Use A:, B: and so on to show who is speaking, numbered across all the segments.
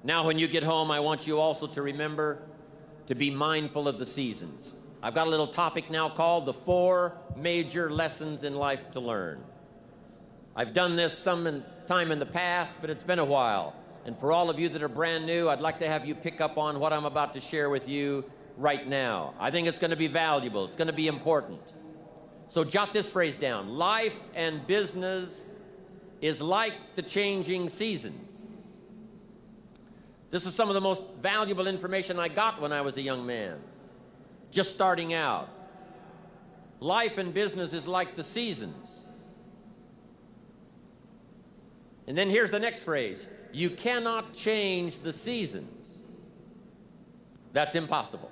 A: Now, when you get home, I want you also to remember to be mindful of the seasons. I've got a little topic now called the 4 major lessons in life to learn. I've done this some time in the past, but it's been a while. And for all of you that are brand new, I'd like to have you pick up on what I'm about to share with you right now. I think it's going to be valuable. It's going to be important. So jot this phrase down. Life and business is like the changing seasons. This is some of the most valuable information I got when I was a young man, just starting out. Life and business is like the seasons. And then here's the next phrase. You cannot change the seasons. That's impossible.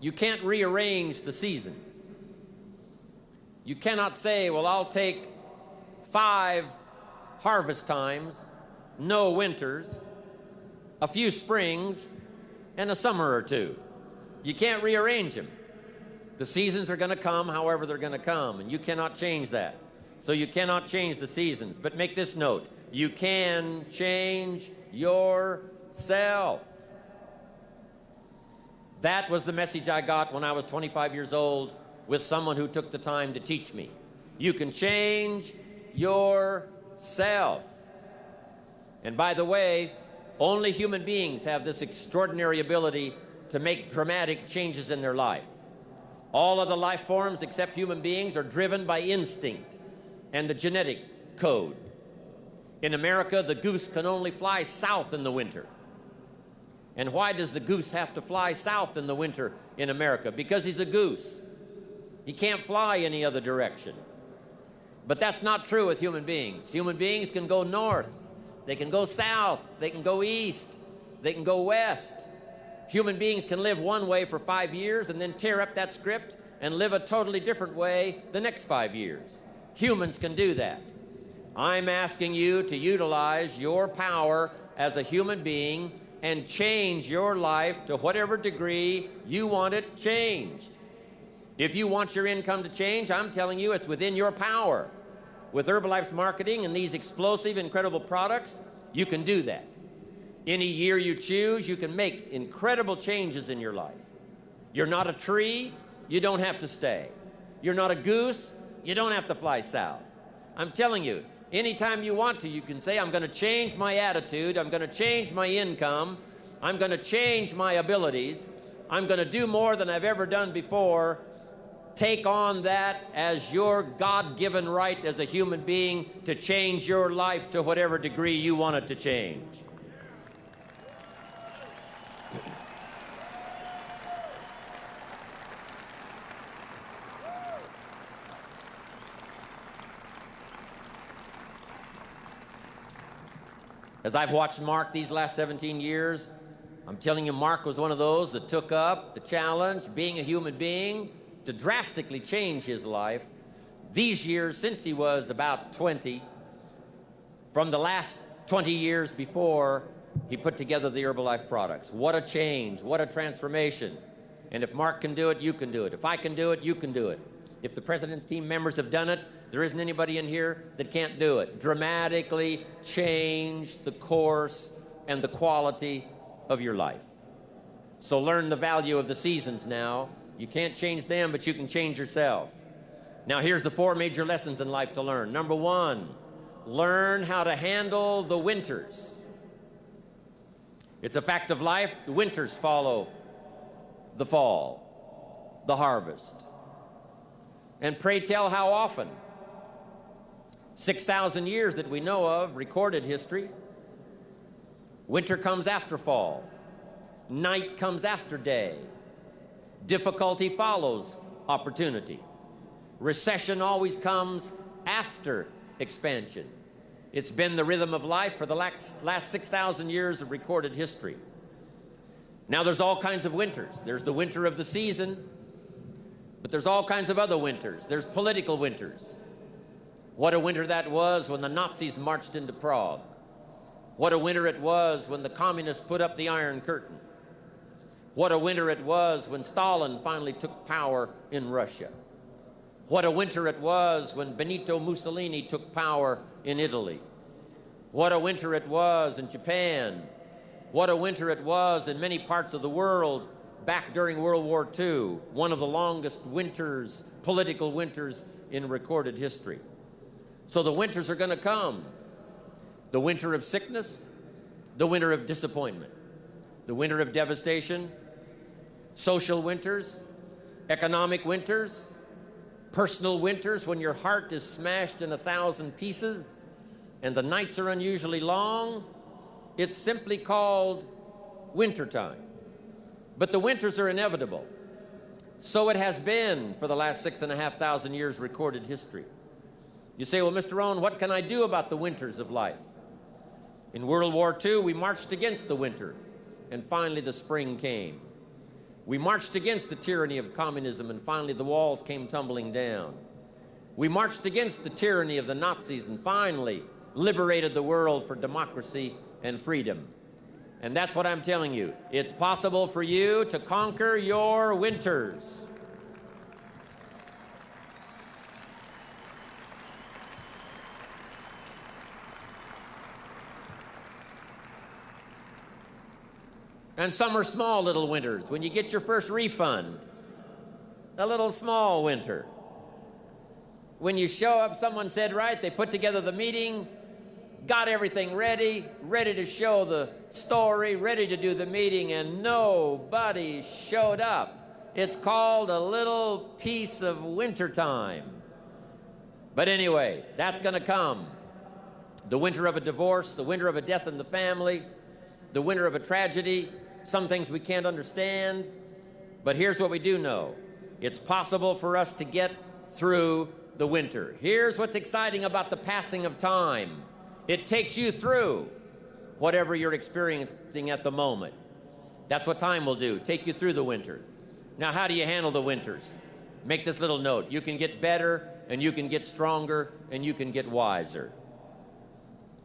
A: You can't rearrange the seasons. You cannot say, well, I'll take 5 harvest times, no winters, a few springs, and a summer or 2. You can't rearrange them. The seasons are going to come however they're going to come, and you cannot change that. So you cannot change the seasons. But make this note. You can change yourself. That was the message I got when I was 25 years old with someone who took the time to teach me. You can change yourself. And by the way, only human beings have this extraordinary ability to make dramatic changes in their life. All other life forms except human beings are driven by instinct and the genetic code. In America, the goose can only fly south in the winter. And why does the goose have to fly south in the winter in America? Because he's a goose. He can't fly any other direction. But that's not true with human beings. Human beings can go north. They can go south. They can go east. They can go west. Human beings can live one way for 5 years and then tear up that script and live a totally different way the next 5 years. Humans can do that. I'm asking you to utilize your power as a human being and change your life to whatever degree you want it changed. If you want your income to change, I'm telling you it's within your power. With Herbalife's marketing and these explosive, incredible products, you can do that. Any year you choose, you can make incredible changes in your life. You're not a tree, you don't have to stay. You're not a goose, you don't have to fly south. I'm telling you, anytime you want to, you can say, I'm going to change my attitude, I'm going to change my income, I'm going to change my abilities, I'm going to do more than I've ever done before. Take on that as your God-given right as a human being to change your life to whatever degree you want it to change. As I've watched Mark these last 17 years, I'm telling you, Mark was one of those that took up the challenge, being a human being, to drastically change his life. These years, since he was about 20, from the last 20 years before he put together the Herbalife products. What a change, what a transformation. And if Mark can do it, you can do it. If I can do it, you can do it. If the President's team members have done it, there isn't anybody in here that can't do it. Dramatically change the course and the quality of your life. So learn the value of the seasons now. You can't change them, but you can change yourself. Now here's the 4 major lessons in life to learn. Number 1, learn how to handle the winters. It's a fact of life. The winters follow the fall, the harvest. And pray tell how often. 6,000 years that we know of, recorded history. Winter comes after fall. Night comes after day. Difficulty follows opportunity. Recession always comes after expansion. It's been the rhythm of life for the last 6,000 years of recorded history. Now there's all kinds of winters. There's the winter of the season, but there's all kinds of other winters. There's political winters. What a winter that was when the Nazis marched into Prague. What a winter it was when the communists put up the Iron Curtain. What a winter it was when Stalin finally took power in Russia. What a winter it was when Benito Mussolini took power in Italy. What a winter it was in Japan what a winter it was in many parts of the world back during World War II, one of the longest winters, political winters in recorded history. So the winters are going to come. The winter of sickness, the winter of disappointment, the winter of devastation, social winters, economic winters, personal winters when your heart is smashed in 1,000 pieces and the nights are unusually long. It's simply called wintertime. But the winters are inevitable. So it has been for the last 6,500 years recorded history. You say, well, Mr. Rohn, what can I do about the winters of life? In World War II, we marched against the winter, and finally the spring came. We marched against the tyranny of communism, and finally the walls came tumbling down. We marched against the tyranny of the Nazis, and finally liberated the world for democracy and freedom. And that's what I'm telling you. It's possible for you to conquer your winters. And some are small little winters. When you get your first refund, a little small winter. When you show up, someone said, right, they put together the meeting, got everything ready to show the story, ready to do the meeting, and nobody showed up. It's called a little piece of wintertime. But anyway, that's going to come. The winter of a divorce, the winter of a death in the family, the winter of a tragedy, some things we can't understand. But here's what we do know. It's possible for us to get through the winter. Here's what's exciting about the passing of time. It takes you through whatever you're experiencing at the moment. That's what time will do, take you through the winter. Now, how do you handle the winters? Make this little note. You can get better, and you can get stronger, and you can get wiser.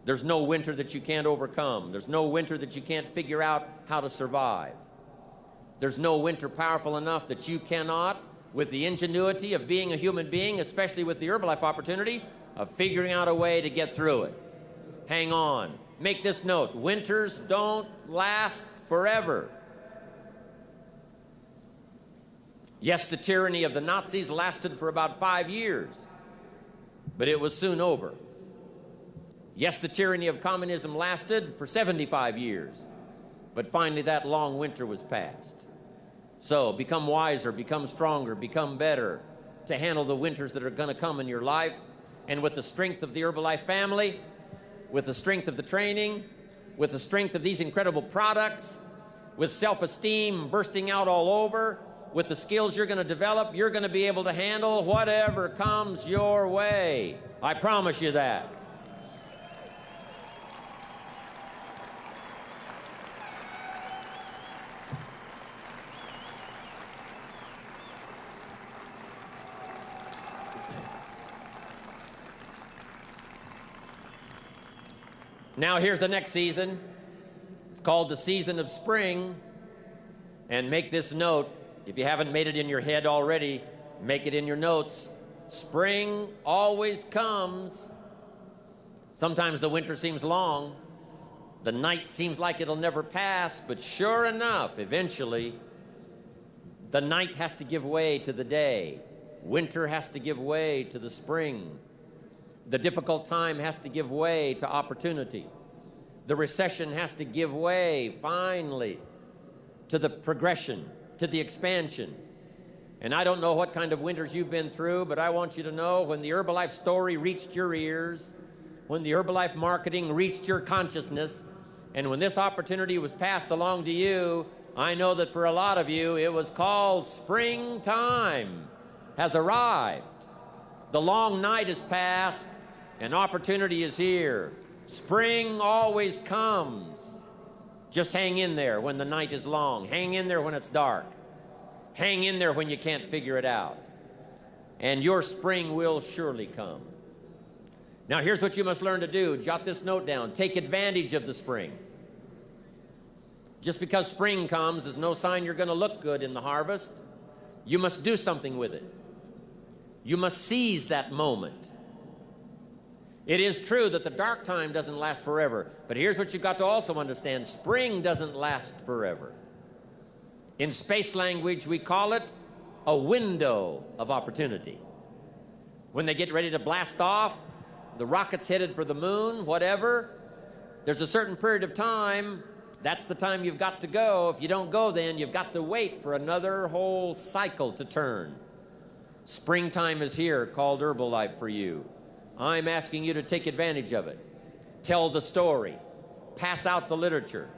A: There's no winter that you can't overcome. There's no winter that you can't figure out how to survive. There's no winter powerful enough that you cannot, with the ingenuity of being a human being, especially with the Herbalife opportunity, of figuring out a way to get through it. Hang on. Make this note. Winters don't last forever. Yes, the tyranny of the Nazis lasted for about 5 years, but it was soon over. Yes, the tyranny of communism lasted for 75 years, but finally that long winter was past. So become wiser, become stronger, become better to handle the winters that are going to come in your life. And with the strength of the Herbalife family, with the strength of the training, with the strength of these incredible products, with self-esteem bursting out all over, with the skills you're going to develop, you're going to be able to handle whatever comes your way. I promise you that. Now here's the next season. It's called the season of spring. And make this note, if you haven't made it in your head already, make it in your notes. Spring always comes. Sometimes the winter seems long. The night seems like it'll never pass, but sure enough, eventually, the night has to give way to the day. Winter has to give way to the spring. The difficult time has to give way to opportunity. The recession has to give way, finally, to the progression, to the expansion. And I don't know what kind of winters you've been through, but I want you to know when the Herbalife story reached your ears, when the Herbalife marketing reached your consciousness, and when this opportunity was passed along to you, I know that for a lot of you, it was called springtime has arrived. The long night is past, and opportunity is here. Spring always comes. Just hang in there when the night is long. Hang in there when it's dark. Hang in there when you can't figure it out. And your spring will surely come. Now here's what you must learn to do. Jot this note down. Take advantage of the spring. Just because spring comes is no sign you're going to look good in the harvest. You must do something with it. You must seize that moment. It is true that the dark time doesn't last forever, but here's what you've got to also understand. Spring doesn't last forever. In space language, we call it a window of opportunity. When they get ready to blast off, the rocket's headed for the moon, whatever, there's a certain period of time. That's the time you've got to go. If you don't go then, you've got to wait for another whole cycle to turn. Springtime is here, called Herbalife for you. I'm asking you to take advantage of it. Tell the story. Pass out the literature.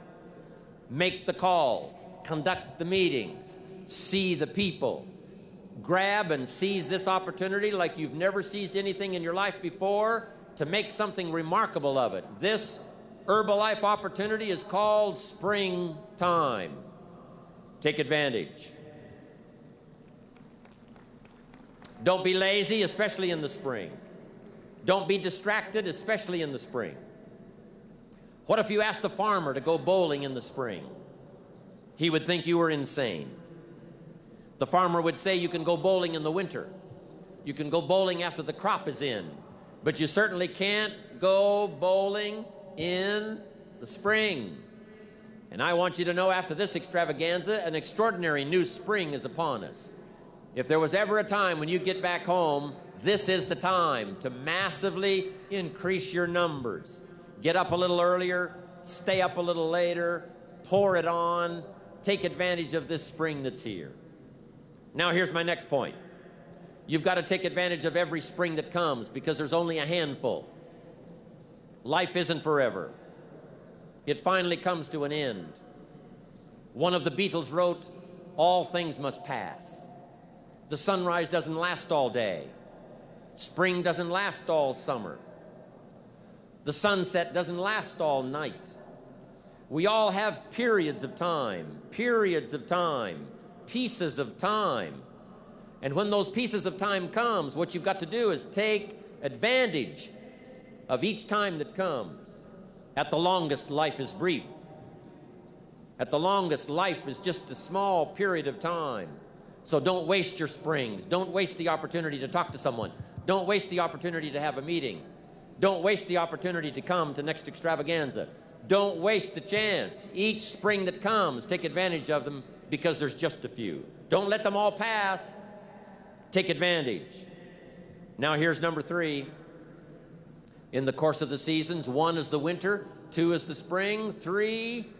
A: Make the calls. Conduct the meetings. See the people. Grab and seize this opportunity like you've never seized anything in your life before to make something remarkable of it. This Herbalife opportunity is called springtime. Take advantage. Don't be lazy, especially in the spring. Don't be distracted, especially in the spring. What if you asked the farmer to go bowling in the spring? He would think you were insane. The farmer would say you can go bowling in the winter. You can go bowling after the crop is in. But you certainly can't go bowling in the spring. And I want you to know after this extravaganza, an extraordinary new spring is upon us. If there was ever a time when you get back home, this is the time to massively increase your numbers. Get up a little earlier, stay up a little later, pour it on, take advantage of this spring that's here. Now here's my next point. You've got to take advantage of every spring that comes because there's only a handful. Life isn't forever. It finally comes to an end. One of the Beatles wrote, "All things must pass." The sunrise doesn't last all day. Spring doesn't last all summer. The sunset doesn't last all night. We all have periods of time, pieces of time. And when those pieces of time comes, what you've got to do is take advantage of each time that comes. At the longest, life is brief. At the longest, life is just a small period of time. So don't waste your springs. Don't waste the opportunity to talk to someone. Don't waste the opportunity to have a meeting. Don't waste the opportunity to come to next extravaganza. Don't waste the chance. Each spring that comes, take advantage of them because there's just a few. Don't let them all pass. Take advantage. Now here's number 3. In the course of the seasons, 1 is the winter, 2 is the spring, 3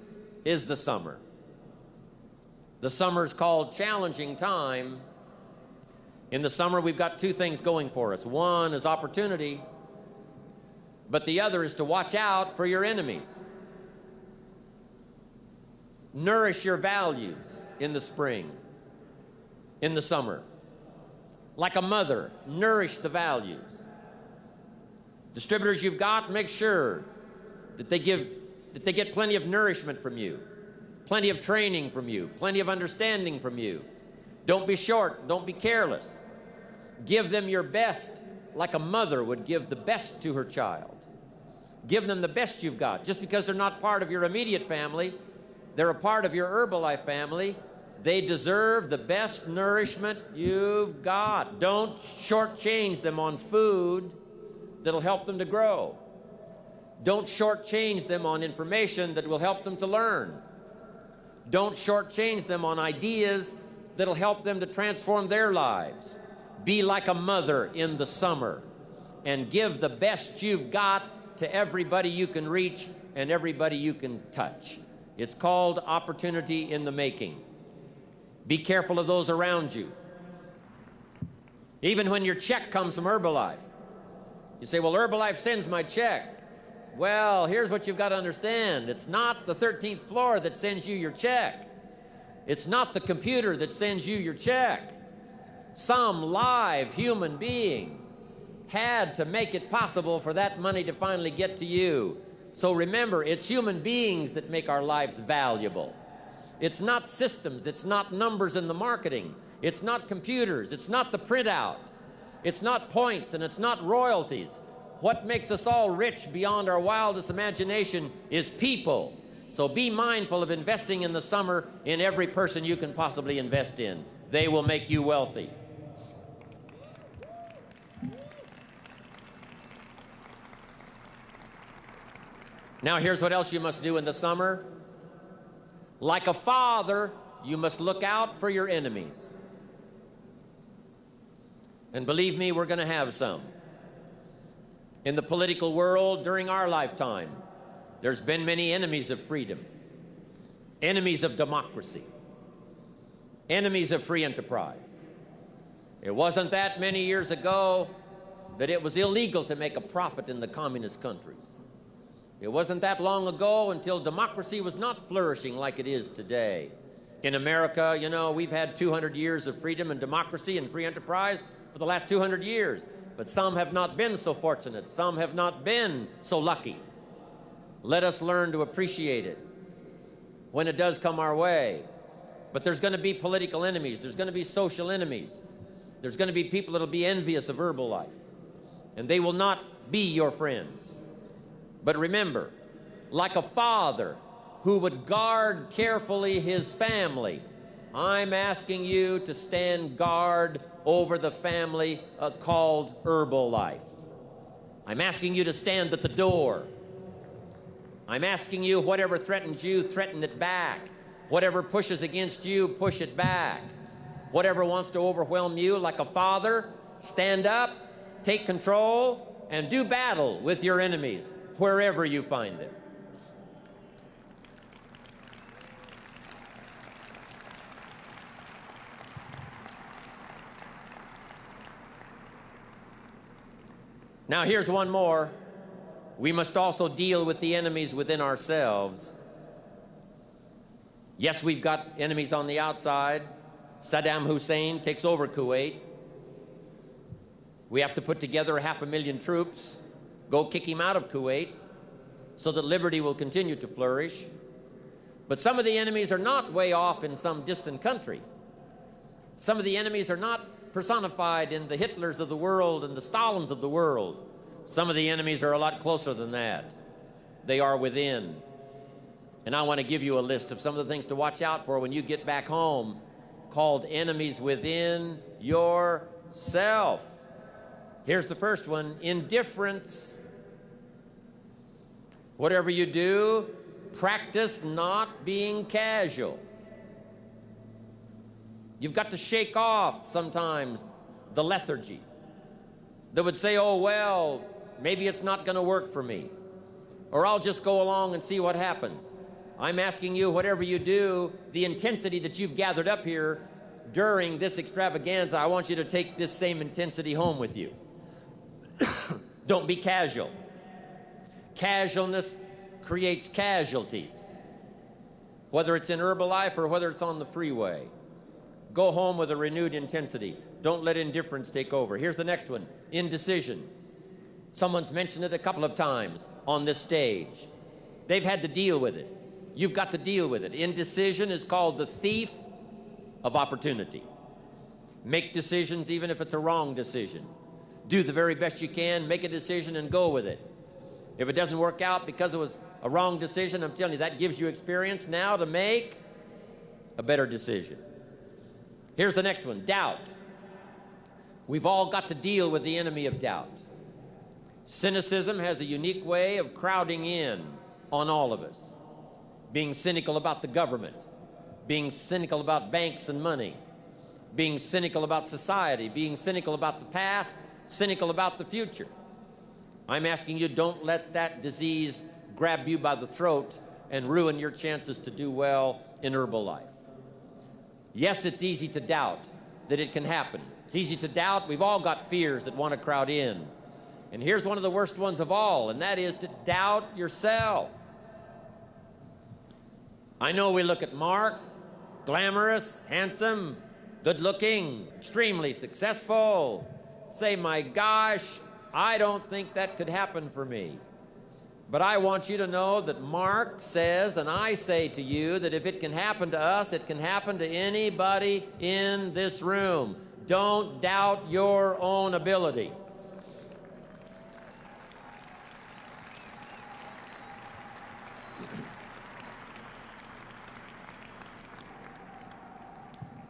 A: is the summer. The summer is called challenging time. In the summer, we've got 2 things going for us. 1 is opportunity, but the other is to watch out for your enemies. Nourish your values in the spring, in the summer. Like a mother, nourish the values. Distributors you've got, make sure that they get plenty of nourishment from you, plenty of training from you, plenty of understanding from you. Don't be short, don't be careless. Give them your best like a mother would give the best to her child. Give them the best you've got. Just because they're not part of your immediate family, they're a part of your Herbalife family. They deserve the best nourishment you've got. Don't shortchange them on food that'll help them to grow. Don't shortchange them on information that will help them to learn. Don't shortchange them on ideas that'll help them to transform their lives. Be like a mother in the summer and give the best you've got to everybody you can reach and everybody you can touch. It's called opportunity in the making. Be careful of those around you. Even when your check comes from Herbalife, you say, well, Herbalife sends my check. Well, here's what you've got to understand. It's not the 13th floor that sends you your check. It's not the computer that sends you your check. Some live human being had to make it possible for that money to finally get to you. So remember, it's human beings that make our lives valuable. It's not systems. It's not numbers in the marketing. It's not computers. It's not the printout. It's not points, and it's not royalties. What makes us all rich beyond our wildest imagination is people. So be mindful of investing in the summer in every person you can possibly invest in. They will make you wealthy. Now here's what else you must do in the summer. Like a father, you must look out for your enemies. And believe me, we're going to have some. In the political world during our lifetime, there's been many enemies of freedom, enemies of democracy, enemies of free enterprise. It wasn't that many years ago that it was illegal to make a profit in the communist countries. It wasn't that long ago until democracy was not flourishing like it is today. In America, you know, we've had 200 years of freedom and democracy and free enterprise for the last 200 years. But some have not been so fortunate. Some have not been so lucky. Let us learn to appreciate it when it does come our way. But there's going to be political enemies. There's going to be social enemies. There's going to be people that will be envious of Herbalife. And they will not be your friends. But remember, like a father who would guard carefully his family, I'm asking you to stand guard over the family called Herbalife. I'm asking you to stand at the door. I'm asking you, whatever threatens you, threaten it back. Whatever pushes against you, push it back. Whatever wants to overwhelm you, like a father, stand up, take control, and do battle with your enemies wherever you find them. Now here's one more. We must also deal with the enemies within ourselves. Yes, we've got enemies on the outside. Saddam Hussein takes over Kuwait. We have to put together 500,000 troops, go kick him out of Kuwait so that liberty will continue to flourish. But some of the enemies are not way off in some distant country. Some of the enemies are not personified in the Hitlers of the world and the Stalins of the world. Some of the enemies are a lot closer than that. They are within. And I want to give you a list of some of the things to watch out for when you get back home, called enemies within yourself. Here's the first one: indifference. Whatever you do, practice not being casual. You've got to shake off sometimes the lethargy that would say, oh, well, maybe it's not going to work for me, or I'll just go along and see what happens. I'm asking you, whatever you do, the intensity that you've gathered up here during this extravaganza, I want you to take this same intensity home with you. Don't be casual. Casualness creates casualties, whether it's in Herbalife or whether it's on the freeway. Go home with a renewed intensity. Don't let indifference take over. Here's the next one: indecision. Someone's mentioned it a couple of times on this stage. They've had to deal with it. You've got to deal with it. Indecision is called the thief of opportunity. Make decisions even if it's a wrong decision. Do the very best you can, make a decision and go with it. If it doesn't work out because it was a wrong decision, I'm telling you, that gives you experience now to make a better decision. Here's the next one: doubt. We've all got to deal with the enemy of doubt. Cynicism has a unique way of crowding in on all of us. Being cynical about the government, being cynical about banks and money, being cynical about society, being cynical about the past, cynical about the future. I'm asking you, don't let that disease grab you by the throat and ruin your chances to do well in Herbalife. Yes, it's easy to doubt that it can happen. It's easy to doubt. We've all got fears that want to crowd in. And here's one of the worst ones of all, and that is to doubt yourself. I know we look at Mark, glamorous, handsome, good-looking, extremely successful, say, my gosh, I don't think that could happen for me. But I want you to know that Mark says, and I say to you, that if it can happen to us, it can happen to anybody in this room. Don't doubt your own ability.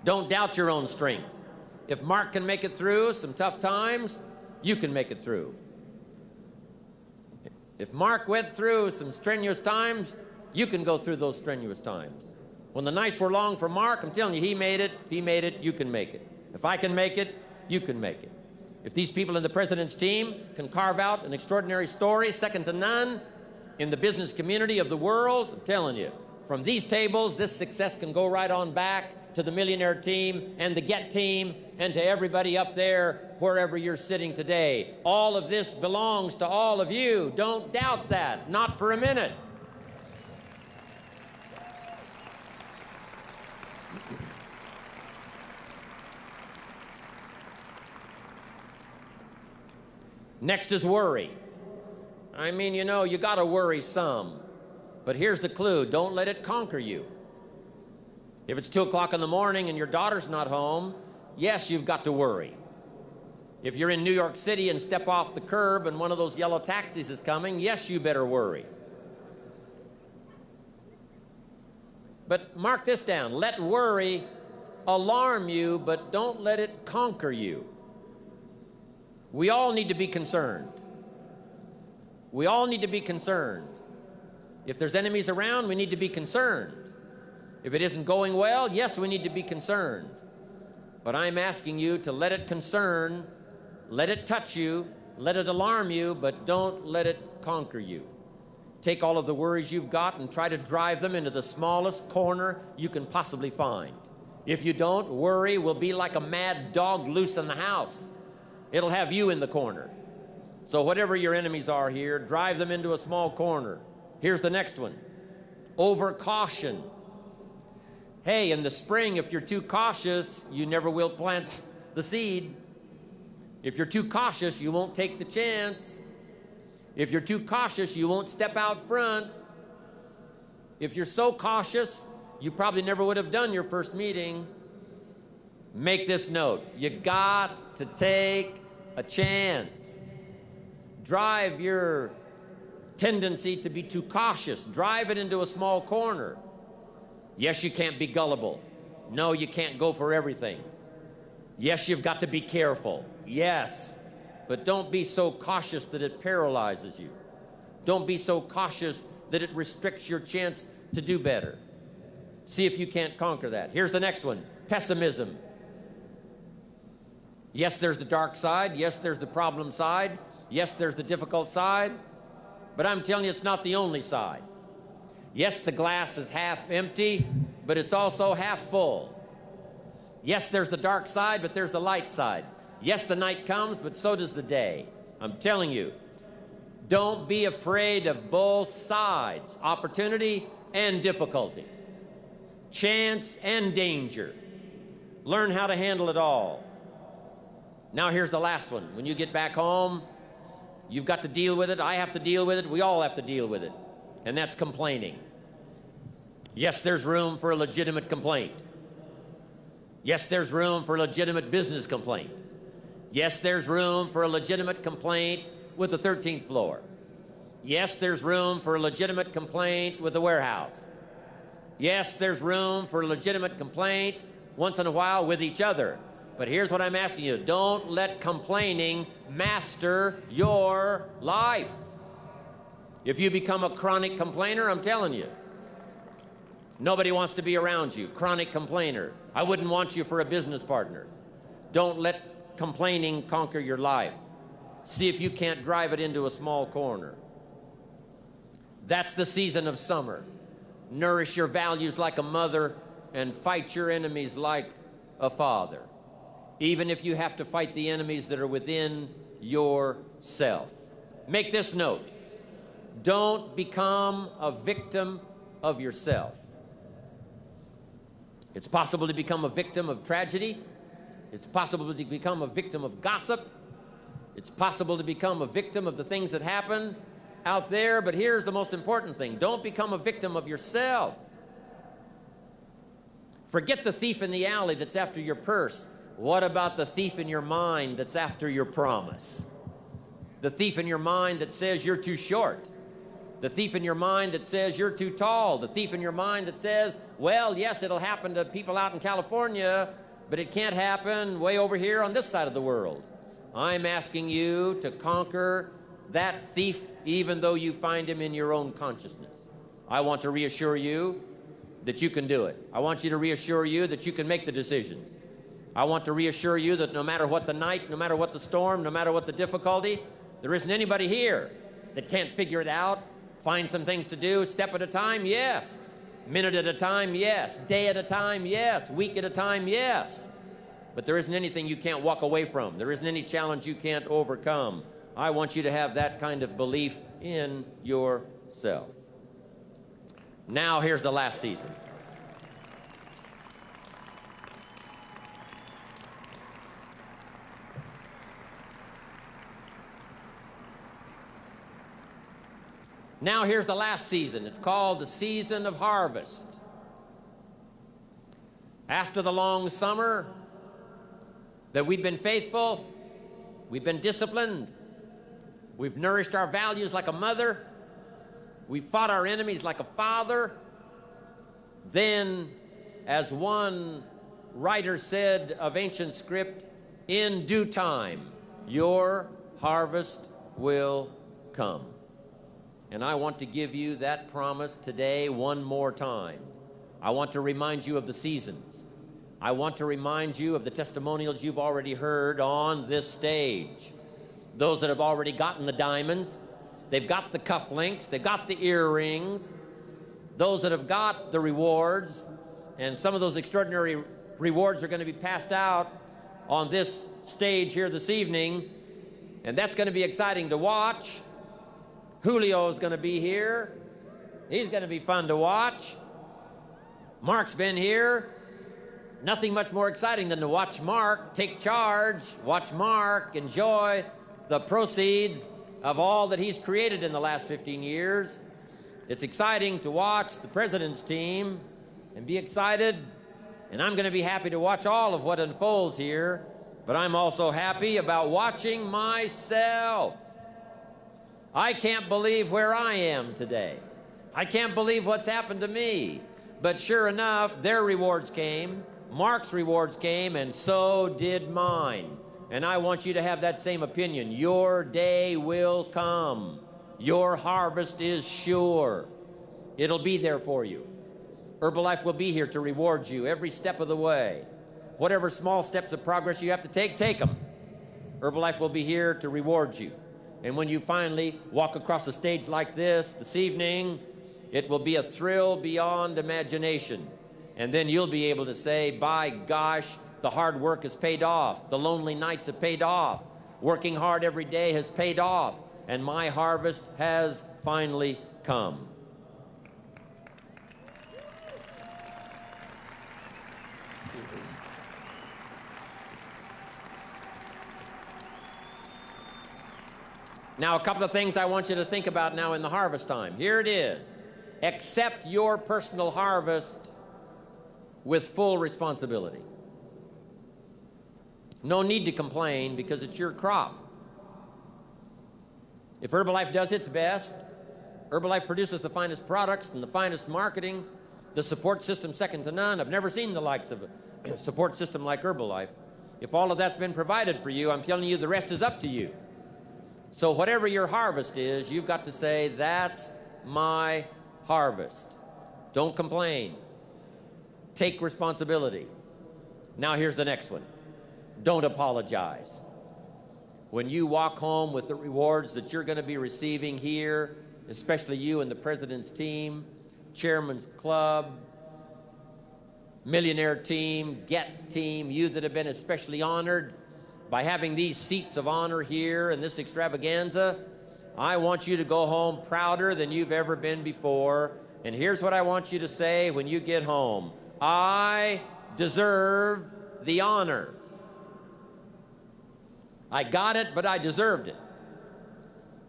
A: Don't doubt your own strength. If Mark can make it through some tough times, you can make it through. If Mark went through some strenuous times, you can go through those strenuous times. When the nights were long for Mark, I'm telling you, he made it. If he made it, you can make it. If I can make it, you can make it. If these people in the President's team can carve out an extraordinary story, second to none, in the business community of the world, I'm telling you, from these tables, this success can go right on back to the Millionaire team and the Get team and to everybody up there, wherever you're sitting today. All of this belongs to all of you. Don't doubt that, not for a minute. Next is worry. I mean, you know, you got to worry some. But here's the clue. Don't let it conquer you. If it's 2 o'clock in the morning and your daughter's not home, yes, you've got to worry. If you're in New York City and step off the curb and one of those yellow taxis is coming, yes, you better worry. But mark this down. Let worry alarm you, but don't let it conquer you. We all need to be concerned. We all need to be concerned. If there's enemies around, we need to be concerned. If it isn't going well, yes, we need to be concerned. But I'm asking you to let it concern, let it touch you, let it alarm you, but don't let it conquer you. Take all of the worries you've got and try to drive them into the smallest corner you can possibly find. If you don't, worry will be like a mad dog loose in the house. It'll have you in the corner. So whatever your enemies are here, drive them into a small corner. Here's the next one. Over caution. Hey, in the spring, if you're too cautious, you never will plant the seed. If you're too cautious, you won't take the chance. If you're too cautious, you won't step out front. If you're so cautious, you probably never would have done your first meeting. Make this note. You got to take a chance. Drive your tendency to be too cautious. Drive it into a small corner. Yes, you can't be gullible. No, you can't go for everything. Yes, you've got to be careful. Yes, but don't be so cautious that it paralyzes you. Don't be so cautious that it restricts your chance to do better. See if you can't conquer that. Here's the next one. Pessimism. Yes, there's the dark side. Yes, there's the problem side. Yes, there's the difficult side. But I'm telling you, it's not the only side. Yes, the glass is half empty, but it's also half full. Yes, there's the dark side, but there's the light side. Yes, the night comes, but so does the day. I'm telling you, don't be afraid of both sides, opportunity and difficulty, chance and danger. Learn how to handle it all. Now here's the last one. When you get back home, you've got to deal with it. I have to deal with it. We all have to deal with it. And that's complaining. Yes, there's room for a legitimate complaint. Yes, there's room for a legitimate business complaint. Yes, there's room for a legitimate complaint with the 13th floor. Yes, there's room for a legitimate complaint with the warehouse. Yes, there's room for a legitimate complaint once in a while with each other. But here's what I'm asking you. Don't let complaining master your life. If you become a chronic complainer, I'm telling you, nobody wants to be around you. Chronic complainer. I wouldn't want you for a business partner. Don't let complaining conquer your life. See if you can't drive it into a small corner. That's the season of summer. Nourish your values like a mother and fight your enemies like a father. Even if you have to fight the enemies that are within yourself. Make this note. Don't become a victim of yourself. It's possible to become a victim of tragedy. It's possible to become a victim of gossip. It's possible to become a victim of the things that happen out there. But here's the most important thing. Don't become a victim of yourself. Forget the thief in the alley that's after your purse. What about the thief in your mind that's after your promise? The thief in your mind that says you're too short. The thief in your mind that says you're too tall. The thief in your mind that says, well, yes, it'll happen to people out in California, but it can't happen way over here on this side of the world. I'm asking you to conquer that thief even though you find him in your own consciousness. I want to reassure you that you can do it. I want you to reassure you that you can make the decisions. I want to reassure you that no matter what the night, no matter what the storm, no matter what the difficulty, there isn't anybody here that can't figure it out, find some things to do, step at a time, yes. Minute at a time, yes. Day at a time, yes. Week at a time, yes. But there isn't anything you can't walk away from. There isn't any challenge you can't overcome. I want you to have that kind of belief in yourself. Now here's the last season. Now here's the last season. It's called the season of harvest. After the long summer that we've been faithful, we've been disciplined, we've nourished our values like a mother, we've fought our enemies like a father, then, as one writer said of ancient script, in due time, your harvest will come. And I want to give you that promise today one more time. I want to remind you of the seasons. I want to remind you of the testimonials you've already heard on this stage. Those that have already gotten the diamonds, they've got the cufflinks, they've got the earrings. Those that have got the rewards, and some of those extraordinary rewards are going to be passed out on this stage here this evening, and that's going to be exciting to watch. Julio's going to be here. He's going to be fun to watch. Mark's been here. Nothing much more exciting than to watch Mark take charge, watch Mark enjoy the proceeds of all that he's created in the last 15 years. It's exciting to watch the president's team and be excited, and I'm going to be happy to watch all of what unfolds here, but I'm also happy about watching myself. I can't believe where I am today. I can't believe what's happened to me. But sure enough, their rewards came, Mark's rewards came, and so did mine. And I want you to have that same opinion. Your day will come. Your harvest is sure. It'll be there for you. Herbalife will be here to reward you every step of the way. Whatever small steps of progress you have to take them. Herbalife will be here to reward you. And when you finally walk across a stage like this evening, it will be a thrill beyond imagination. And then you'll be able to say, by gosh, the hard work has paid off. The lonely nights have paid off. Working hard every day has paid off. And my harvest has finally come. Now, a couple of things I want you to think about now in the harvest time. Here it is. Accept your personal harvest with full responsibility. No need to complain because it's your crop. If Herbalife does its best, Herbalife produces the finest products and the finest marketing, the support system second to none. I've never seen the likes of a support system like Herbalife. If all of that's been provided for you, I'm telling you the rest is up to you. So whatever your harvest is, you've got to say, that's my harvest. Don't complain. Take responsibility. Now here's the next one. Don't apologize. When you walk home with the rewards that you're going to be receiving here, especially you and the president's team, chairman's club, millionaire team, get team, you that have been especially honored by having these seats of honor here in this extravaganza, I want you to go home prouder than you've ever been before. And here's what I want you to say when you get home. I deserve the honor. I got it, but I deserved it.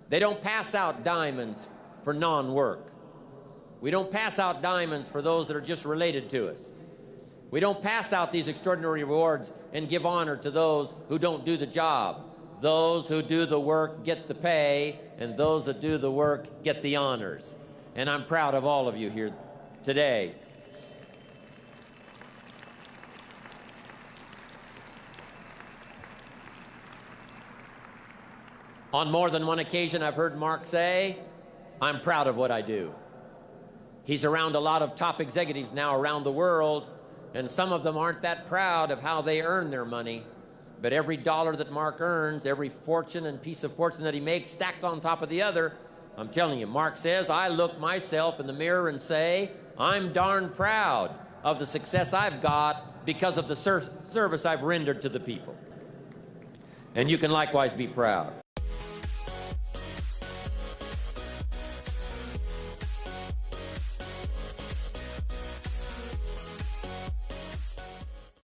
A: They don't pass out diamonds for non-work. We don't pass out diamonds for those that are just related to us. We don't pass out these extraordinary rewards and give honor to those who don't do the job. Those who do the work get the pay, and those that do the work get the honors. And I'm proud of all of you here today. On more than one occasion, I've heard Mark say, "I'm proud of what I do." He's around a lot of top executives now around the world, and some of them aren't that proud of how they earn their money. But every dollar that Mark earns, every fortune and piece of fortune that he makes stacked on top of the other, I'm telling you, Mark says, I look myself in the mirror and say, I'm darn proud of the success I've got because of the service I've rendered to the people. And you can likewise be proud.